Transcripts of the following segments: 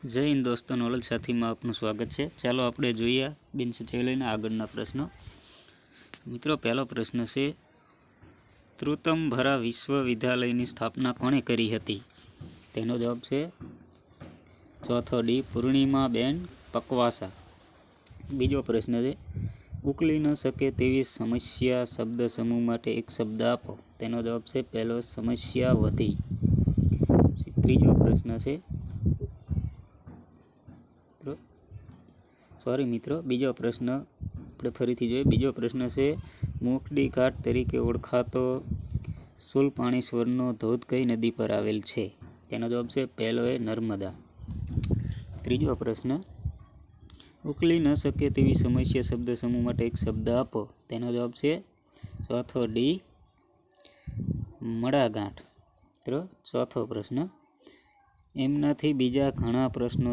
જય હિન્દ દોસ્તો, નોલેજ સાથીમાં આપનું સ્વાગત છે। ચાલો આપણે જોઈએ બિન સચવાઈ લઈને આગળના પ્રશ્નો। મિત્રો, પહેલો પ્રશ્ન છે, તૃતંભરા વિશ્વવિદ્યાલયની સ્થાપના કોણે કરી હતી? તેનો જવાબ છે ચોથો ડી, પૂર્ણિમાબેન પકવાસા। બીજો પ્રશ્ન છે, ઉકલી ન શકે તેવી સમસ્યા શબ્દ સમૂહ માટે એક શબ્દ આપો। તેનો જવાબ છે પહેલો, સમસ્યાવધિ। ત્રીજો પ્રશ્ન છે, બીજો પ્રશ્ન આપણે ફરીથી જોઈએ। બીજો પ્રશ્ન છે, મોખડી ઘાટ તરીકે ઓળખાતો શૂલપાણેશ્વરનો ધોધ કઈ નદી પર આવેલ છે? તેનો જવાબ છે પહેલો એ, નર્મદા। ત્રીજો પ્રશ્ન, ઉકલી ન શકે તેવી સમસ્યા શબ્દ સમૂહ માટે એક શબ્દ આપો। તેનો જવાબ છે ચોથો ડી, મડાગાંઠ। ચોથો પ્રશ્ન, એમનાથી બીજા ઘણા પ્રશ્નો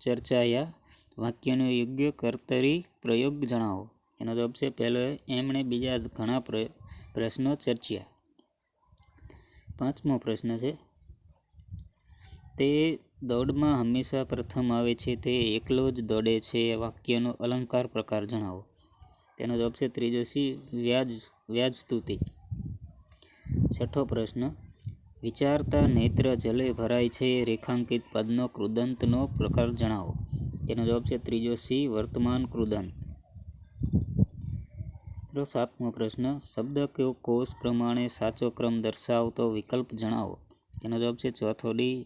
ચર્ચાયા, વાક્યનો યોગ્ય કર્તરી પ્રયોગ જણાવો। એનો જવાબ છે પહેલો, એમણે બીજા ઘણા પ્રશ્નો ચર્ચ્યા। પાંચમો પ્રશ્ન છે, તે દોડમાં હંમેશા પ્રથમ આવે છે, તે એકલો જ દોડે છે, વાક્યનો અલંકાર પ્રકાર જણાવો। તેનો જવાબ છે ત્રીજો સી, વ્યાજસ્તુતિ। છઠ્ઠો પ્રશ્ન, વિચારતા નેત્ર જલે ભરાય છે, રેખાંકિત પદનો કૃદંતનો પ્રકાર જણાવો। તેનો જવાબ છે ત્રીજો સી, વર્તમાન કૃદંત। સાતમો પ્રશ્ન, શબ્દ કોષ પ્રમાણે સાચો ક્રમ દર્શાવતો વિકલ્પ જણાવો। તેનો જવાબ છે ચોથો ડી,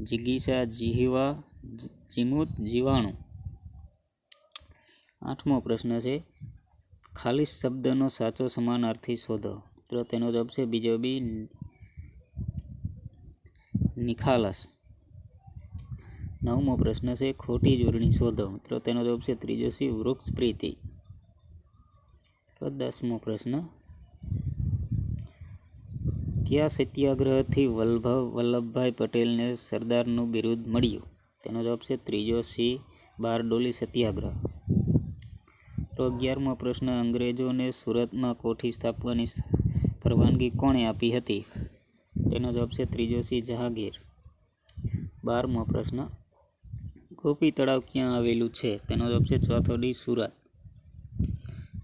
જિગીષા, જીહવા, જીમૂત, જીવાણુ। આઠમો પ્રશ્ન છે, ખાલીસ શબ્દનો સાચો સમાનાર્થી શોધો। તેનો જવાબ છે બીજો બી, નિખાલસ। નવમો પ્રશ્ન છે, ખોટી જોડણી શોધો। તેનો જવાબ છે ત્રીજો સી, વૃક્ષ પ્રીતિ। 10મો પ્રશ્ન, કયા સત્યાગ્રહથી વલ્લભભાઈ પટેલને સરદારનું બિરુદ મળ્યું? તેનો જવાબ છે ત્રીજો સી, બારડોલી સત્યાગ્રહ। 11મો પ્રશ્ન, અંગ્રેજોને સુરતમાં કોઠી સ્થાપવાની પરવાનગી કોણે આપી હતી? તેનો જવાબ છે ત્રીજો સી, જહાંગીર। 12મો પ્રશ્ન, ગોપી તળાવ ક્યાં આવેલું છે? તેનો જવાબ છે ચોથો ડી, સુરત।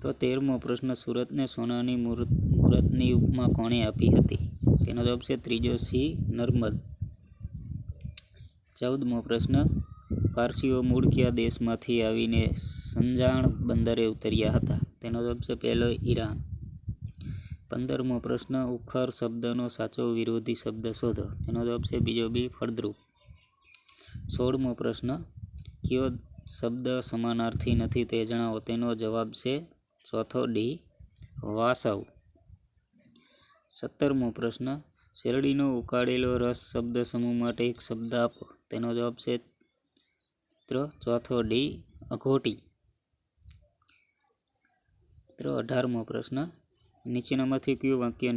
13મો પ્રશ્ન, સુરતને સોનાની મૂરતની ઉપમા કોણે આપી હતી? તેનો જવાબ છે ત્રીજો સી, નર્મદ। 14મો પ્રશ્ન, પારસીઓ મૂળ કયા દેશમાંથી આવીને સંજાણ બંદરે ઉતર્યા હતા? તેનો જવાબ છે પહેલો, ઈરાન। 15મો પ્રશ્ન, ઉખર શબ્દનો સાચો વિરોધી શબ્દ શોધો। તેનો જવાબ છે બીજો બી, ફળદ્રુપ। 16મો પ્રશ્ન, કયો શબ્દ સમાનાર્થી નથી તે જણાવો। તેનો જવાબ છે ચોથો ડી, વાસવ। 17મો પ્રશ્ન, શેરડીનો ઉકાળેલો રસ શબ્દ સમૂહ માટે એક શબ્દ આપો। તેનો જવાબ છે ચોથો ડી, અઘોટી। 18મો પ્રશ્ન, નીચેનામાંથી કયું વાક્ય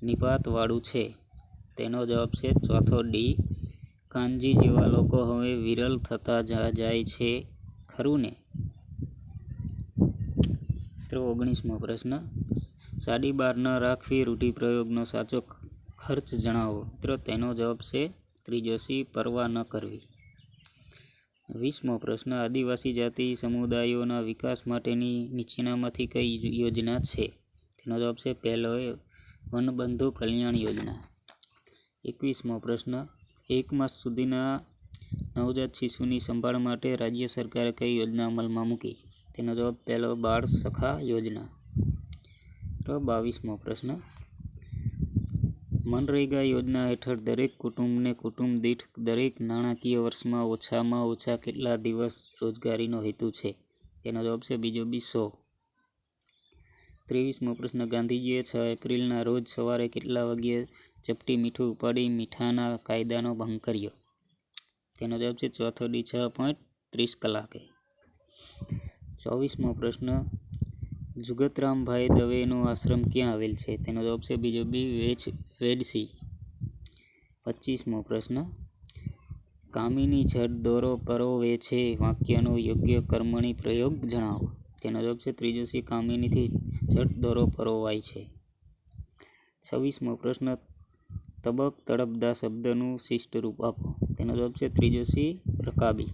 નિપાત વાળું છે? તેનો જવાબ છે ચોથો ડી, કાનજી જેવા લોકો હવે વિરલ થતા જાય છે, ખરું ને? 19મો પ્રશ્ન, સાડી બાર ન રાખવી રૂઢિપ્રયોગનો સાચો ખર્ચ જણાવો। તેનો જવાબ છે ત્રીજો સી, પરવા ન કરવી। 20મો પ્રશ્ન, આદિવાસી જાતિ સમુદાયોના વિકાસ માટેની નીચેનામાંથી કઈ યોજના છે? તેનો જવાબ છે પહેલો, વનબંધુ કલ્યાણ યોજના। 21મો પ્રશ્ન, 1 માસ સુધીના નવજાત શિશુની સંભાળ માટે રાજ્ય સરકારે કઈ યોજના અમલમાં મૂકી? તેનો જવાબ પહેલો, બાળ સખા યોજના। 22મો પ્રશ્ન, મનરેગા યોજના હેઠળ દરેક કુટુંબને કુટુંબ દીઠ દરેક નાણાકીય વર્ષમાં ઓછામાં ઓછા કેટલા દિવસ રોજગારીનો હેતુ છે? તેનો જવાબ છે બીજો બી, 100। 23મો પ્રશ્ન, ગાંધીજીએ 6 એપ્રિલના રોજ સવારે કેટલા વાગ્યે ચપટી મીઠું ઉપાડી મીઠાના કાયદાનો ભંગ કર્યો? તેનો જવાબ છે ચોથો ડી, 6:30 કલાકે। 24મો પ્રશ્ન, જુગતરામભાઈ દવેનો આશ્રમ ક્યાં આવેલ છે? તેનો જવાબ છે બીજો બી, વેડસી। 25મો પ્રશ્ન, કામિની ઝટ દોરો પરોવે છે, વાક્યનો યોગ્ય કર્મણી પ્રયોગ જણાવો। તેનો જવાબ છે ત્રીજો સી, કામિનીથી ઝટ દોરો પરોવાય છે। 26મો પ્રશ્ન, તબક તડપદા શબ્દનું શિષ્ટ રૂપ આપો. તેનો જવાબ છે ત્રીજો સી રકાબી.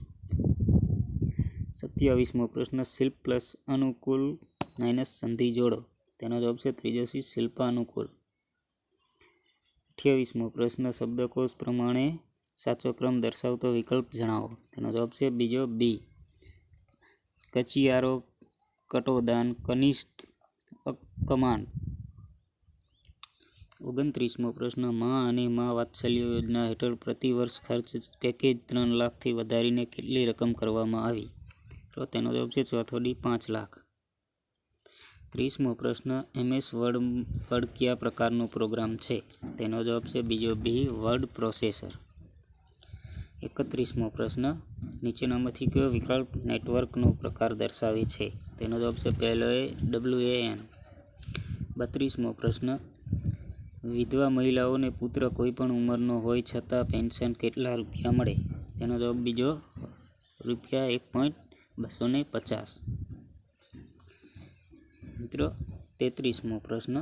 27મો પ્રશ્ન શિલ્પ પ્લસ અનુકૂળ માઇનસ સંધિ જોડો. તેનો જવાબ છે ત્રીજો સી શિલ્પાનુકૂળ. 28મો પ્રશ્ન શબ્દકોશ પ્રમાણે સાચો ક્રમ દર્શાવતો વિકલ્પ જણાવો. તેનો જવાબ છે બીજો બી. કચિયારો, કટોદાન, કનિષ્ઠ, કમાન્ડ. 29મો પ્રશ્ન મા અને મા વાત્સલ્ય યોજના હેઠળ પ્રતિવર્ષ ખર્ચ પેકેજ 3 લાખથી વધારીને કેટલી રકમ કરવામાં આવી? તો તેનો જવાબ છે ચોથો ડી 5 લાખ. 30મો પ્રશ્ન MS વર્ડ કયા પ્રકારનો પ્રોગ્રામ છે? તેનો જવાબ છે બીજો બી વર્ડ પ્રોસેસર. 31મો પ્રશ્ન નીચેનામાંથી કયો વિકલ્પ નેટવર્કનો પ્રકાર દર્શાવે છે? તેનો જવાબ છે પહેલો એ WAN. 32મો પ્રશ્ન વિધવા મહિલાઓને પુત્ર કોઈપણ ઉંમરનો હોય છતાં પેન્શન કેટલા રૂપિયા મળે? તેનો જવાબ બીજો રૂપિયા 1.250. મિત્રો 33મો પ્રશ્ન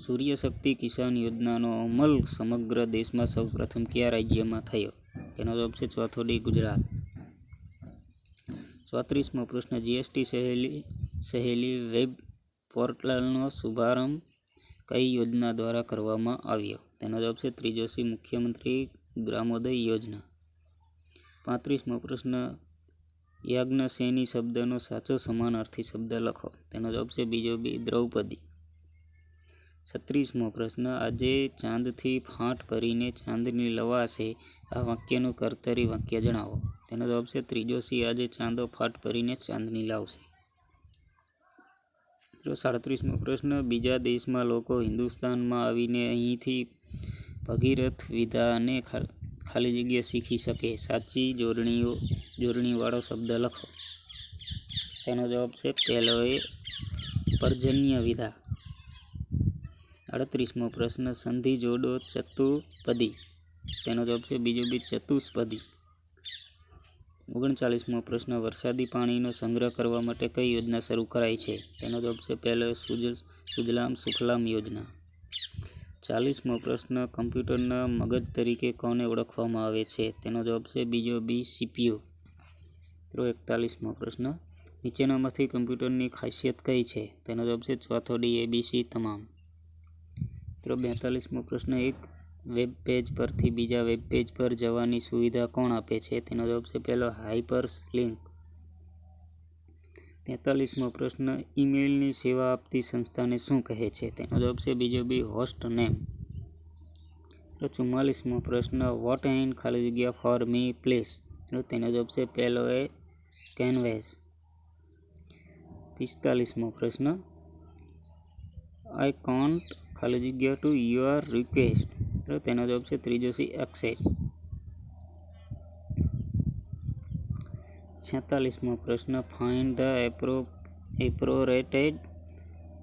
સૂર્યશક્તિ કિસાન યોજનાનો અમલ સમગ્ર દેશમાં સૌપ્રથમ કયા રાજ્યમાં થયો? તેનો જવાબ છે ચોથો ડી ગુજરાત. 34મો પ્રશ્ન GST સહેલી વેબ પોર્ટલનો શુભારંભ કઈ યોજના દ્વારા કરવામાં આવ્યો? તેનો જવાબ છે ત્રીજો સી મુખ્યમંત્રી ગ્રામોદય યોજના. 35મો પ્રશ્ન યાજ્ઞસેની શબ્દનો સાચો સમાનાર્થી શબ્દ લખો. તેનો જવાબ છે બીજો બી દ્રૌપદી. 36મો પ્રશ્ન આજે ચાંદથી ફાંટ ભરીને ચાંદની લવાશે. આ વાક્યનું કર્તરી વાક્ય જણાવો. તેનો જવાબ છે ત્રીજો સી આજે ચાંદો ફાટ ભરીને ચાંદની લાવશે. 37મો પ્રશ્ન બીજા દેશમાં લોકો હિન્દુસ્તાનમાં આવીને અહીંથી ભગીરથ વિધા અને ખાલી જગ્યા શીખી શકે. સાચી જોડણીવાળો શબ્દ લખો. તેનો જવાબ છે પહેલો એ પર્જન્ય વિધા. 38મો પ્રશ્ન સંધિ જોડો ચતુપદી. તેનો જવાબ છે બીજો બી ચતુષ્પદી. 39મો પ્રશ્ન વરસાદી પાણીનો સંગ્રહ કરવા માટે કઈ યોજના શરૂ કરાઈ છે? તેનો જવાબ છે પહેલો સુજલામ સુફલામ યોજના. 40મો પ્રશ્ન કમ્પ્યુટરના મગજ તરીકે કોને ઓળખવામાં આવે છે? તેનો જવાબ છે બીજો બી CPU. 41મો પ્રશ્ન નીચેનામાંથી કમ્પ્યુટરની ખાસિયત કઈ છે? તેનો જવાબ છે ચોથો ડી ABC તમામ. 42મો પ્રશ્ન એક વેબ પેજ પરથી બીજા વેબ પેજ પર જવાની સુવિધા કોણ આપે છે? તેનો જવાબ છે પહેલો હાઇપર્સ લિંક. 43મો પ્રશ્ન ઈમેલની સેવા આપતી સંસ્થાને શું કહે છે? તેનો જવાબ છે બીજો બી હોસ્ટ નેમ. 44મો પ્રશ્ન વોટ એન્ડ ખાલી જગ્યા ફોર મી પ્લીઝ. તેનો જવાબ છે પહેલો એ કેનવેસ. 45મો પ્રશ્ન આઈ કોન્ટ ખાલી જગ્યા ટુ યોર રિક્વેસ્ટ. તેનો જવાબ છે ત્રીજો સી એક્સેસ. 46મો પ્રશ્ન find the appropriated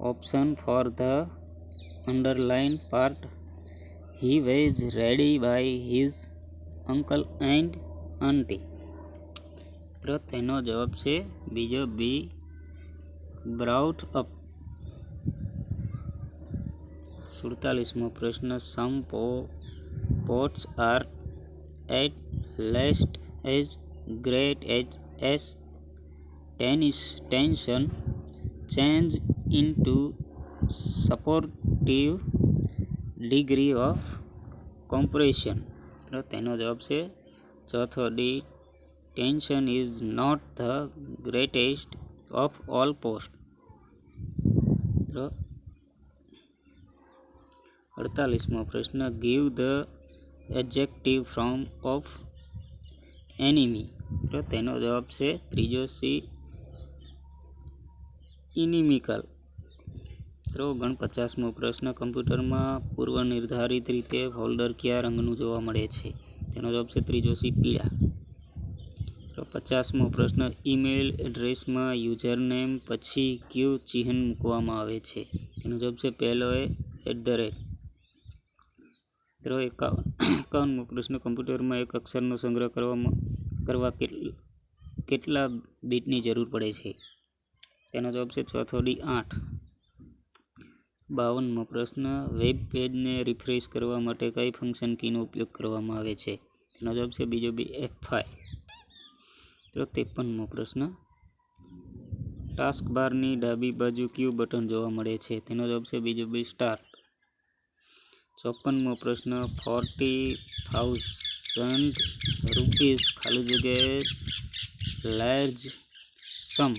option for the underline part. He was ready by his uncle and aunty. તો તેનો જવાબ છે બીજો બી બ્રાઉટ અપ. 47મો પ્રશ્ન some poets are at least as great as Tennyson change into superlative degree of comparison. તો તેનો જવાબ છે ચોથો D Tennyson is not the greatest of all પોસ્ટ. 48મો પ્રશ્ન give the adjective form of enemy. તો તેનો જવાબ છે ત્રીજો સી ઇનિમિકલ. 49મો પ્રશ્ન કમ્પ્યુટરમાં પૂર્વ નિર્ધારિત રીતે ફોલ્ડર કયા રંગનું જોવા મળે છે? તેનો જવાબ છે ત્રીજો સી પીળા. 50મો પ્રશ્ન ઈમેલ એડ્રેસમાં યુઝરનેમ પછી કયું ચિહ્ન મૂકવામાં આવે છે? તેનો જવાબ છે પહેલો એ @ 51મો પ્રશ્ન કમ્પ્યુટરમાં એક અક્ષરનો સંગ્રહ કરવા કેટલા બીટની જરૂર પડે છે? તેનો જવાબ છે ચોથો ડી 8. 52મો પ્રશ્ન, વેબ પેજને રિફ્રેશ કરવા માટે કઈ ફંક્શન કીનો ઉપયોગ કરવામાં આવે છે? તેનો જવાબ છે બીજો બી F5. તો 53મો પ્રશ્ન, ટાસ્ક બારની ડાબી બાજુ કયું બટન જોવા મળે છે? તેનો જવાબ છે બીજો બી સ્ટાર્ટ. 54મો પ્રશ્ન, 40,000 રૂપીઝ ખાલી જગ્યાએ લાર્જ સમ.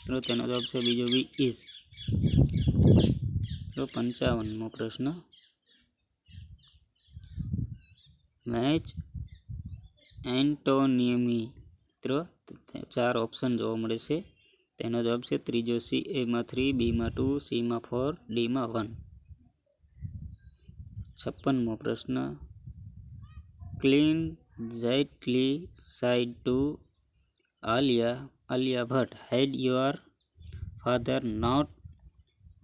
તો તેનો જવાબ છે બીજો બી ઇઝ. તો 55મો પ્રશ્ન, મેચ એન્ટોનિમી. તો 4 ઓપ્શન જોવા મળે છે. તેનો જવાબ છે ત્રીજો સી, એમાં 3, બીમાં 2, સીમાં 4, ડીમાં 1. 56મો પ્રશ્ન, clean Jaitley side to Alia Bhatt had your father not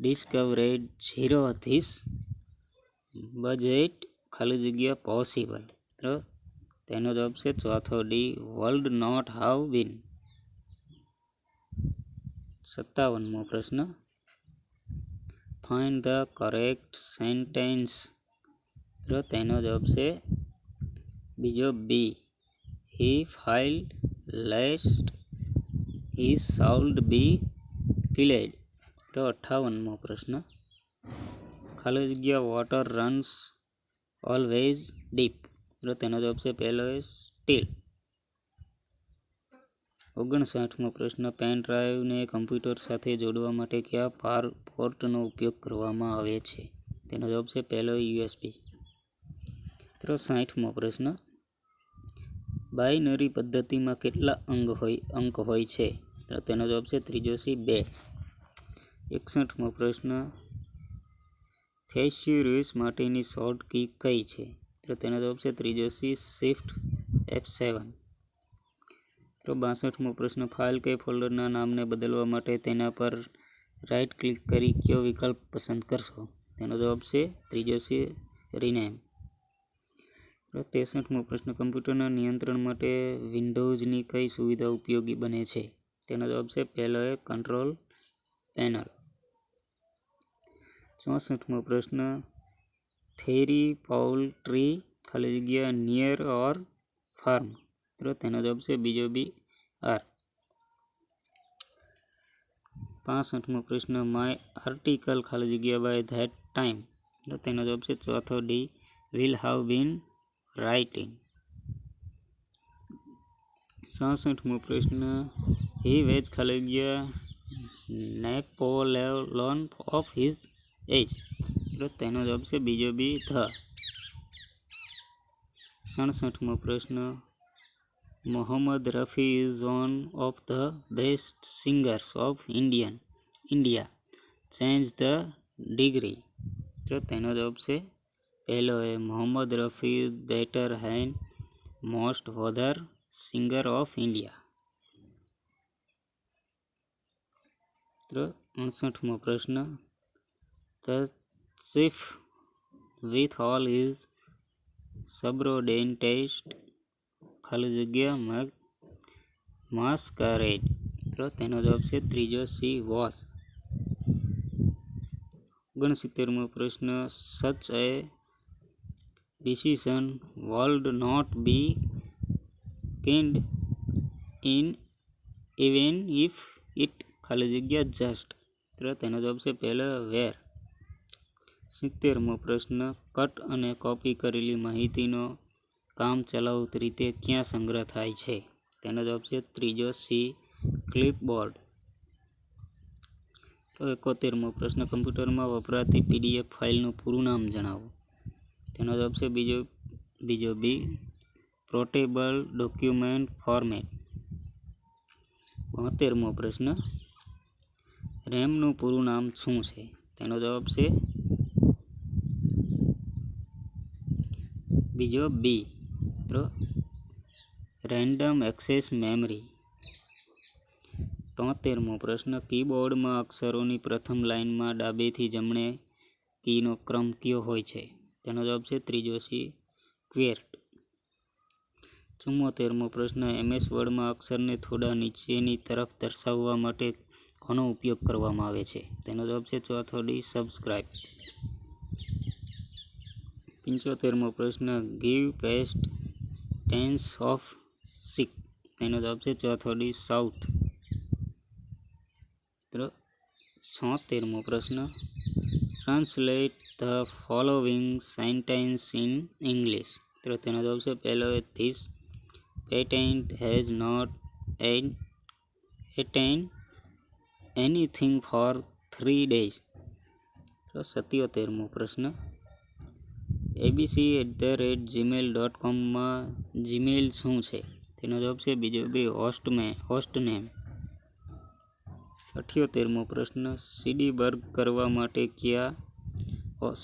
discovered zero this budget ખાલી જગ્યા પોસિબલ. તો તેનો જવાબ છે ચોથો D, would not have been. 57મો પ્રશ્ન, ફાઇન્ડ ધ કરેક્ટ સેન્ટેન્સ. તો તેનો જવાબ છે બીજો બી, હી ફાઇલ્ડ લેસ્ટ હી શાઉલ્ડ બી કિલેડ. તો 58મો પ્રશ્ન, ખાલી જગ્યા વોટર રન્સ ઓલવેઝ ડીપ. તો તેનો જવાબ છે પહેલો એ સ્ટીલ. 59મો પ્રશ્ન, પેન ડ્રાઈવને કમ્પ્યુટર સાથે જોડવા માટે કયા પોર્ટનો ઉપયોગ કરવામાં આવે છે? તેનો જવાબ છે પહેલો USB. તો 60મો પ્રશ્ન, બાઇનરી પદ્ધતિમાં કેટલા અંક હોય છે? તો તેનો જવાબ છે ત્રીજો સી, 2. 61મો પ્રશ્ન, થેસ્યુરિયસ માટેની શોર્ટ કી કઈ છે? તો તેનો જવાબ છે ત્રીજો સી, શિફ્ટ F7. તો 62મો પ્રશ્ન, ફાઇલ કે ફોલ્ડરના નામને બદલવા માટે તેના પર રાઇટ ક્લિક કરી કયો વિકલ્પ પસંદ કરશો? તેનો જવાબ છે ત્રીજો સી, રીનેમ. 63મો પ્રશ્ન, કમ્પ્યુટરના નિયંત્રણ માટે વિન્ડોઝની કઈ સુવિધા ઉપયોગી બને છે? તેનો જવાબ છે પહેલો એ કંટ્રોલ પેનલ. 64મો પ્રશ્ન, થેરી પાઉલ્ટ્રી ખાલી જગ્યા નિયર ઓર ફાર્મ. તો તેનો જવાબ છે બીજો બી આર. 65મો પ્રશ્ન, માય આર્ટિકલ ખાલી જગ્યા બાય ધેટ ટાઈમ. તો તેનો જવાબ છે ચોથો D, will have been writing. 66મો પ્રશ્ન, હી વેજ ખાલી જગ્યા નેપોલિયન ઓફ હિઝ એજ. તો તેનો જવાબ છે બીજો બી ધ. 67મો પ્રશ્ન, Mohammed Rafi is one of the best singers of India change the degree. તો તેનો જવાબ છે પહેલો A Mohammed Rafi is better than most other singer of India. તો 68મો પ્રશ્ન, the chief with all is subordinated ખાલી જગ્યા માસ્કરેડ. તો તેનો જવાબ છે ત્રીજો સી, વોઝ. 69મો પ્રશ્ન, સચ એ decision would not be kind in even if it ખાલી જગ્યા just. તો તેનો જવાબ છે પહેલો વેર. 70મો પ્રશ્ન, કટ અને કોપી કરેલી માહિતીનો કામચલાઉ રીતે ક્યાં સંગ્રહ થાય છે? તેનો જવાબ છે ત્રીજો સી, ક્લિપબોર્ડ. તો 71મો પ્રશ્ન, કમ્પ્યુટરમાં વપરાતી PDF ફાઇલનું પૂરું નામ જણાવો. તેનો જવાબ છે બીજો બી, પોર્ટેબલ ડોક્યુમેન્ટ ફોર્મેટ. 72મો પ્રશ્ન, રેમનું પૂરું નામ શું છે? તેનો જવાબ છે બીજો બી, તો રેન્ડમ એક્સેસ મેમરી. 73મો પ્રશ્ન, કીબોર્ડમાં અક્ષરોની પ્રથમ લાઇનમાં ડાબેથી જમણે કીનો ક્રમ કયો હોય છે? તેનો જવાબ છે ત્રીજો સી, ક્વેર્ટ. 74મો પ્રશ્ન, MS વર્ડમાં અક્ષરને થોડા નીચેની તરફ દર્શાવવા માટે કોનો ઉપયોગ કરવામાં આવે છે? તેનો જવાબ છે ચોથો ડી સબસ્ક્રાઇબ. 75મો પ્રશ્ન give past tense of seek. તેનો જવાબ છે ચોથો ડી સાઉથ. 76મો પ્રશ્ન translate the following sentence in English. તો તેનો જવાબ છે પહેલો this patient has not eaten anything for 3 days. 77મો પ્રશ્ન abc@gmail.com માં જીમેલ શું છે? તેનો જવાબ છે બીજો બી હોસ્ટ નેમ. 78મો પ્રશ્ન સીડીબગ કરવા માટે કયા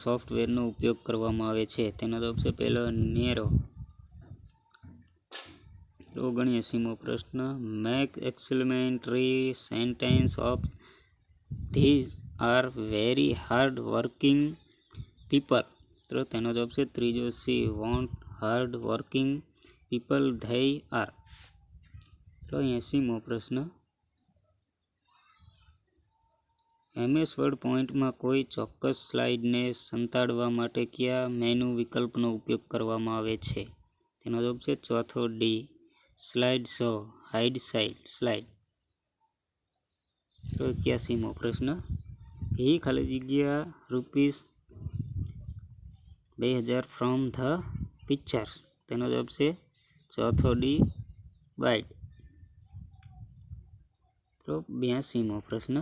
સોફ્ટવેરનો ઉપયોગ કરવામાં આવે છે? તેનો જવાબ છે પહેલો નેરો. 79મો પ્રશ્ન make exclamatory sentence of these are very hard working people. તો તેનો જવાબ છે ત્રીજો C what hard working people they are. 80મો પ્રશ્ન MS વર્ડ પોઈન્ટમાં કોઈ ચોક્કસ સ્લાઇડને સંતાડવા માટે કયા મેનુ વિકલ્પનો ઉપયોગ કરવામાં આવે છે? તેનો જવાબ છે ચોથો D slide show hide slide. 81મો પ્રશ્ન હી ખાલી જગ્યા ₹2000 ફ્રોમ ધ પિક્ચર્સ. તેનો જવાબ છે ચોથો ડી બાઇટ. 82મો પ્રશ્ન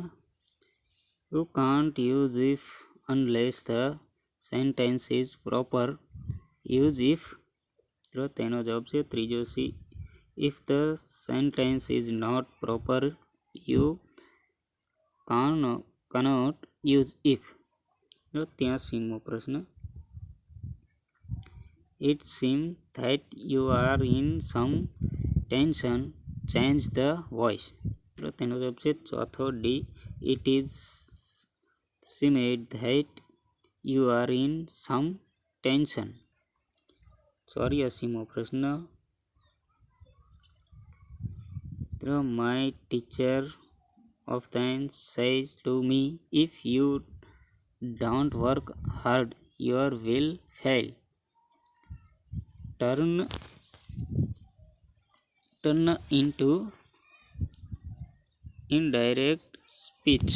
you can't use if unless the sentence is proper use if. તો તેનો જવાબ છે ત્રીજો C if the sentence is not proper you cannot use if. 83મો પ્રશ્ન it seems that you are in some tension change the voice. તો તેનો જવાબ છે ચોથો D it is seemed that you are in some tension. 84મો પ્રશ્ન my teacher often says to me if you don't work hard you will fail. Turn into indirect speech.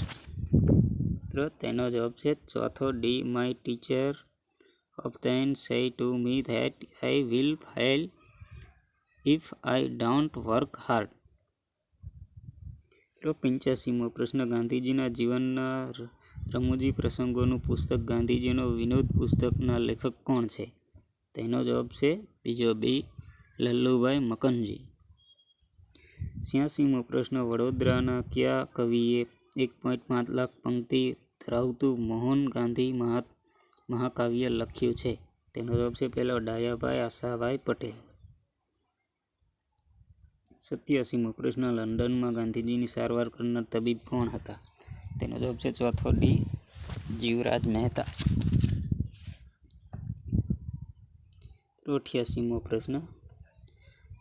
તો તેનો જવાબ છે ચોથો D my teacher often say to me that I will fail if I don't work hard. 85મો પ્રશ્ન ગાંધીજીના જીવનના રમૂજી પ્રસંગોનું પુસ્તક ગાંધીજીનો વિનોદ પુસ્તકના લેખક કોણ છે? તેનો જવાબ છે બીજો બી લલ્લુભાઈ મકનજી. 86મો પ્રશ્ન વડોદરાના કયા કવિએ 1.5 લાખ પંક્તિ ધરાવતું મોહન ગાંધી મહાકાવ્ય લખ્યું છે? તેનો જવાબ છે પહેલો ડાયાભાઈ આશાભાઈ પટેલ. 87મો પ્રશ્ન લંડનમાં ગાંધીજીની સારવાર કરનાર તબીબ કોણ હતા? તેનો જવાબ છે ચોથો ડી જીવરાજ મહેતા. 88મો પ્રશ્ન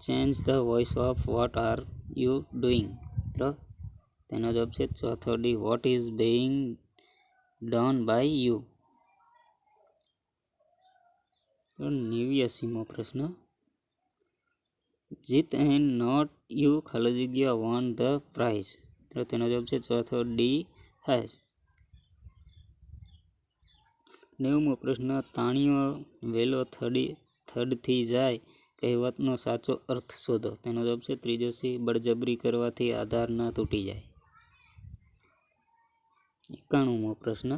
change the voice of what are you doing. તેનો જવાબ છે ચોથો D what is being done by you. 89મો પ્રશ્ન જીત એન્ડ નોટ યુ ખાલી જગ્યા વોન ધ પ્રાઇઝ. તો તેનો જવાબ છે ચોથો ડી હેઝ. 90મો પ્રશ્ન તાણીઓ વેલો થડથી જાય કહેવતનો સાચો અર્થ શોધો. તેનો જવાબ છે ત્રીજો સી બળજબરી કરવાથી આધાર ના તૂટી જાય. 91મો પ્રશ્ન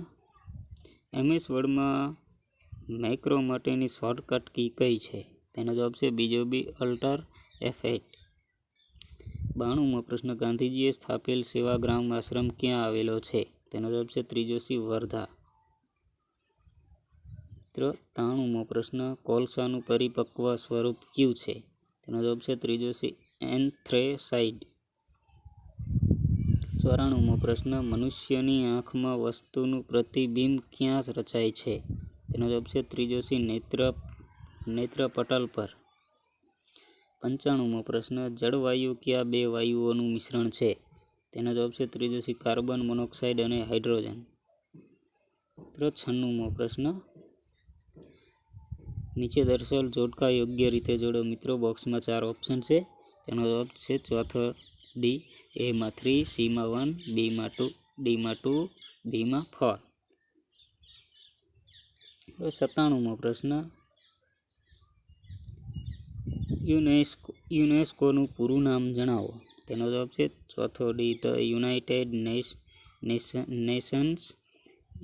MS વર્ડમાં મેક્રો માટેની શોર્ટકટ કી કઈ છે? તેનો જવાબ છે બીજો બી અલ્ટર F8. 92મો પ્રશ્ન ગાંધીજીએ સ્થાપેલ સેવાગ્રામ આશ્રમ ક્યાં આવેલો છે? તેનો જવાબ છે ત્રીજો સી વર્ધા. 93મો પ્રશ્ન કોલસાનું પરિપક્વ સ્વરૂપ કયું છે? તેનો જવાબ છે ત્રીજો સી એન્થ્રેસાઇડ. 94મો પ્રશ્ન મનુષ્યની આંખમાં વસ્તુનું પ્રતિબિંબ ક્યાં રચાય છે? તેનો જવાબ છે ત્રીજો સી નેત્રપટલ પર. 95મો પ્રશ્ન જળવાયુ કયા બે વાયુઓનું મિશ્રણ છે? તેનો જવાબ છે ત્રીજો સી કાર્બન મોનોક્સાઇડ અને હાઇડ્રોજન. મિત્રો 96મો પ્રશ્ન, નીચે દર્શાવેલ જોડકા યોગ્ય રીતે જોડો. મિત્રો બોક્સમાં 4 ઓપ્શન છે, તેનો જવાબ છે ચોથો ડી. એમાં 3, સીમાં 1, બીમાં 2, ડીમાં 2, બીમાં 4. 97મો પ્રશ્ન, યુનેસ્કોનું પૂરું નામ જણાવો. તેનો જવાબ છે ચોથો D, the United Nations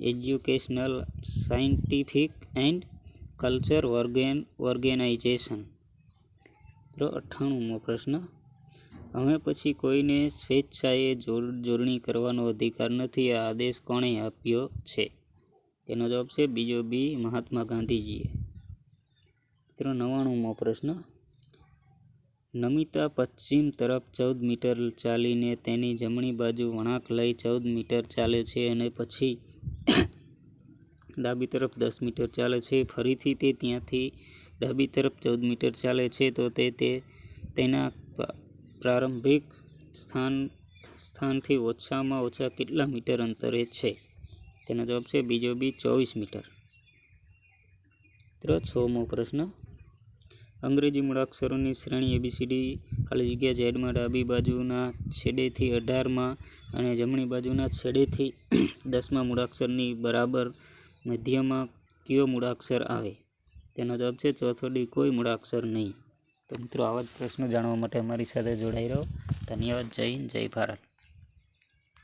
educational, scientific and culture organisation. 98મો પ્રશ્ન, હવે પછી કોઈને સ્વેચ્છાએ જોડણી કરવાનો અધિકાર નથી. આ આદેશ કોણે આપ્યો છે? તેનો જવાબ છે બીજો બી, મહાત્મા ગાંધીજીએ. 99મો પ્રશ્ન, નમિતા પશ્ચિમ તરફ 14 મીટર ચાલીને તેની જમણી બાજુ વળાંક લઈ 14 મીટર ચાલે છે અને પછી ડાબી તરફ 10 મીટર ચાલે છે. ફરીથી તે ત્યાંથી ડાબી તરફ 14 મીટર ચાલે છે, તો તે તેના પ્રારંભિક સ્થાનથી ઓછામાં ઓછા કેટલા મીટર અંતરે છે? તેનો જવાબ છે બીજો બી, 24 મીટર. 6મો પ્રશ્ન, અંગ્રેજી મૂળાક્ષરોની શ્રેણી ABCD ખાલી જગ્યા ઝેડમાં ડાબી બાજુના છેડેથી 18માં અને જમણી બાજુના છેડેથી 10માં મૂળાક્ષરની બરાબર મધ્યમાં કયો મૂળાક્ષર આવે? તેનો જવાબ છે ચોથો ડી, કોઈ મૂળાક્ષર નહીં. તો મિત્રો આવા જ પ્રશ્નો જાણવા માટે અમારી સાથે જોડાઈ રહો. ધન્યવાદ. જય હિન્દ, જય ભારત.